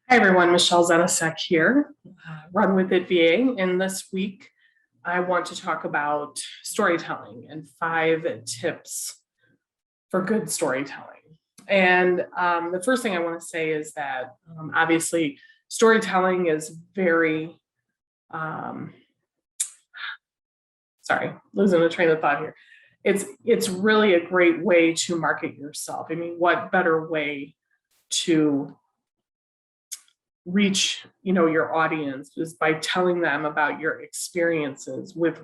Hi everyone, Michelle Zanasek here, Run With It VA. And this week I want to talk about storytelling and 5 tips for good storytelling. And the first thing I want to say is that obviously storytelling is very, um, sorry, losing the train of thought here. It's really a great way to market yourself. I mean, what better way to reach your audience is by telling them about your experiences with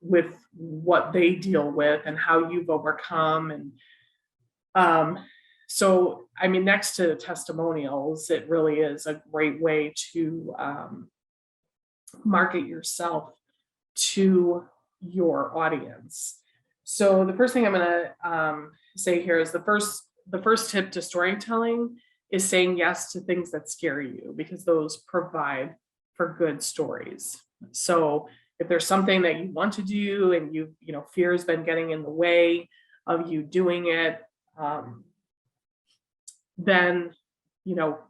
with what they deal with and how you've overcome. And um so I mean, next to testimonials, it really is a great way to market yourself to your audience. So the first thing I'm going to say here is the first tip to storytelling is saying yes to things that scare you, because those provide for good stories. So if there's something that you want to do and fear has been getting in the way of you doing it, then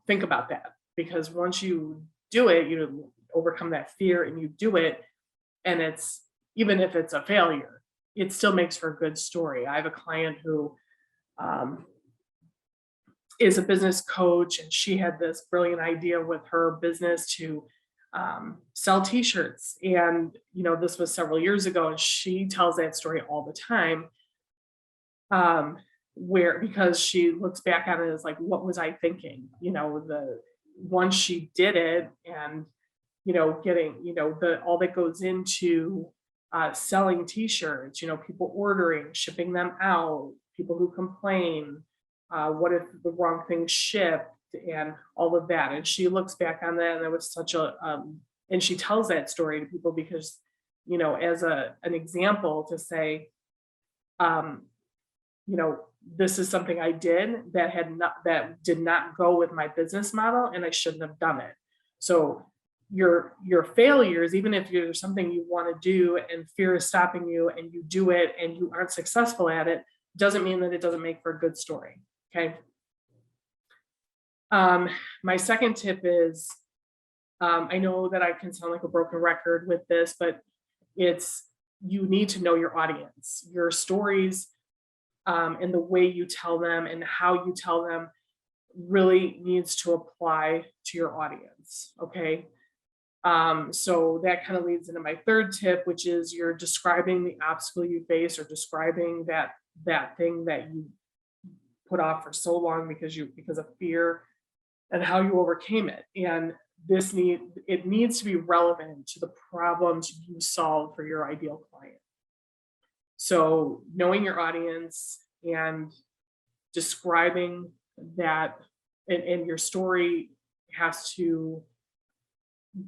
think about that, because once you do it, you overcome that fear and you do it, and it's, even if it's a failure, it still makes for a good story. I have a client who um, is a business coach, and she had this brilliant idea with her business to sell t-shirts. And this was several years ago, and she tells that story all the time, where, because she looks back at it as like, what was I thinking? The once she did it, and getting the all that goes into selling t-shirts, people ordering, shipping them out, people who complain, what if the wrong thing shipped, and all of that. And she looks back on that, and that was such a and she tells that story to people because as an example to say, um this is something I did that did not go with my business model, and I shouldn't have done it. So your failures, even if there's something you want to do and fear is stopping you, and you do it and you aren't successful at it, doesn't mean that it doesn't make for a good story. Okay. My second tip is, I know that I can sound like a broken record with this, but it's, you need to know your audience. Your stories, and the way you tell them and how you tell them really needs to apply to your audience. Okay. So that kind of leads into my third tip, which is you're describing the obstacle you face, or describing that thing that you put off for so long because of fear, and how you overcame it. And it needs to be relevant to the problems you solve for your ideal client. So knowing your audience and describing that, and your story has to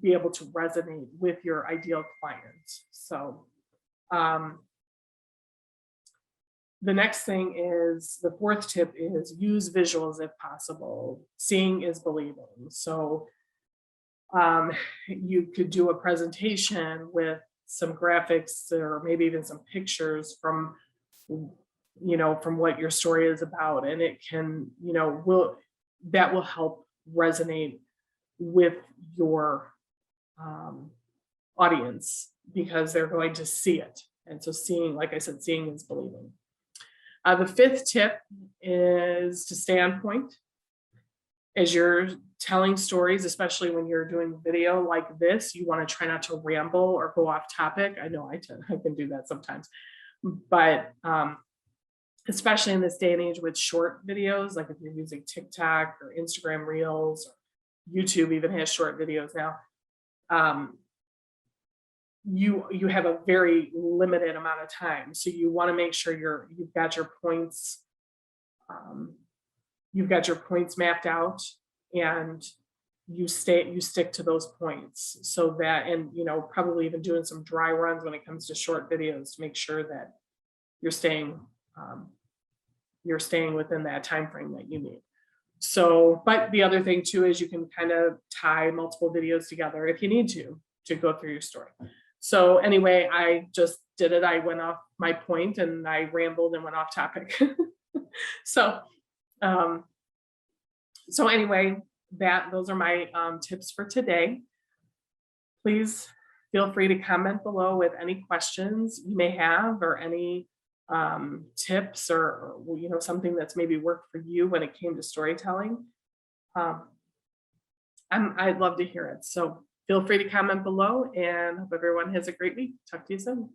be able to resonate with your ideal clients. So the next thing is, the fourth tip is use visuals if possible. Seeing is believing. So you could do a presentation with some graphics, or maybe even some pictures from what your story is about, and it can will help resonate with your audience, because they're going to see it. And so seeing, like I said, seeing is believing. The fifth tip is to stay on point as you're telling stories, especially when you're doing video like this. You want to try not to ramble or go off topic. I know I can do that sometimes, but especially in this day and age with short videos, like if you're using TikTok or Instagram Reels, or YouTube even has short videos now. You have a very limited amount of time, so you want to make sure you've got your points, mapped out, and you stick to those points, so that, and probably even doing some dry runs when it comes to short videos to make sure that you're staying within that time frame that you need. So, but the other thing too is you can kind of tie multiple videos together if you need to go through your story. So anyway, I just did it. I went off my point and I rambled and went off topic. So, so anyway, those are my tips for today. Please feel free to comment below with any questions you may have or any tips or something that's maybe worked for you when it came to storytelling. Um, I'd love to hear it. So feel free to comment below and hope everyone has a great week. Talk to you soon.